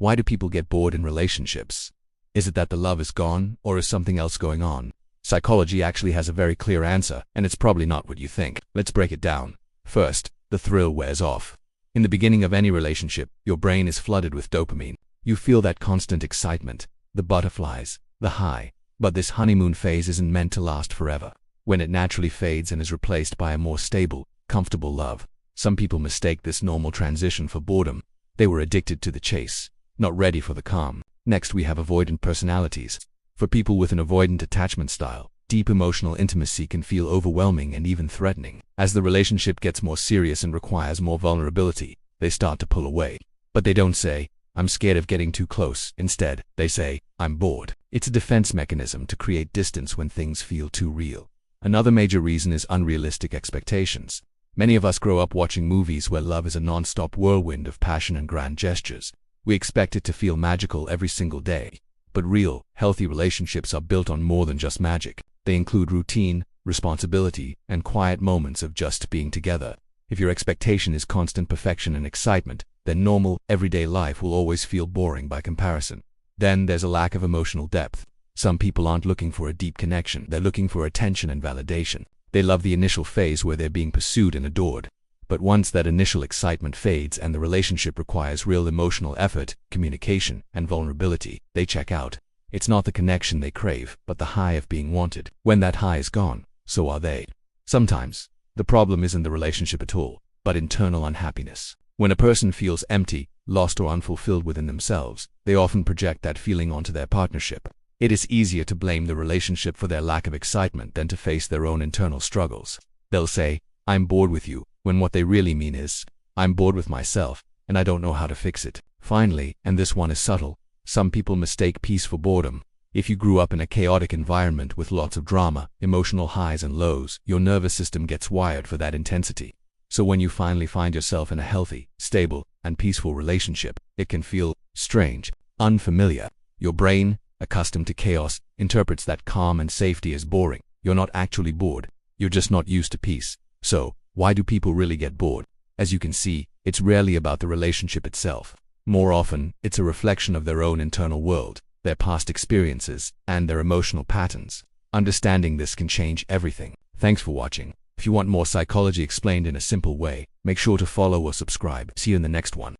Why do people get bored in relationships? Is it that the love is gone, or is something else going on? Psychology actually has a very clear answer, and it's probably not what you think. Let's break it down. First, the thrill wears off. In the beginning of any relationship, your brain is flooded with dopamine. You feel that constant excitement, the butterflies, the high. But this honeymoon phase isn't meant to last forever. When it naturally fades and is replaced by a more stable, comfortable love, some people mistake this normal transition for boredom. They were addicted to the chase, not ready for the calm. Next, we have avoidant personalities. For people with an avoidant attachment style, deep emotional intimacy can feel overwhelming and even threatening. As the relationship gets more serious and requires more vulnerability, they start to pull away. But they don't say, "I'm scared of getting too close." Instead, they say, "I'm bored." It's a defense mechanism to create distance when things feel too real. Another major reason is unrealistic expectations. Many of us grow up watching movies where love is a non-stop whirlwind of passion and grand gestures. We expect it to feel magical every single day. But real, healthy relationships are built on more than just magic. They include routine, responsibility, and quiet moments of just being together. If your expectation is constant perfection and excitement, then normal, everyday life will always feel boring by comparison. Then there's a lack of emotional depth. Some people aren't looking for a deep connection, they're looking for attention and validation. They love the initial phase where they're being pursued and adored. But once that initial excitement fades and the relationship requires real emotional effort, communication, and vulnerability, they check out. It's not the connection they crave, but the high of being wanted. When that high is gone, so are they. Sometimes, the problem isn't the relationship at all, but internal unhappiness. When a person feels empty, lost, or unfulfilled within themselves, they often project that feeling onto their partnership. It is easier to blame the relationship for their lack of excitement than to face their own internal struggles. They'll say, "I'm bored with you," when what they really mean is, "I'm bored with myself, and I don't know how to fix it." Finally, and this one is subtle, some people mistake peace for boredom. If you grew up in a chaotic environment with lots of drama, emotional highs and lows, your nervous system gets wired for that intensity. So when you finally find yourself in a healthy, stable, and peaceful relationship, it can feel strange, unfamiliar. Your brain, accustomed to chaos, interprets that calm and safety as boring. You're not actually bored, you're just not used to peace. So, why do people really get bored? As you can see, it's rarely about the relationship itself. More often, it's a reflection of their own internal world, their past experiences, and their emotional patterns. Understanding this can change everything. Thanks for watching. If you want more psychology explained in a simple way, make sure to follow or subscribe. See you in the next one.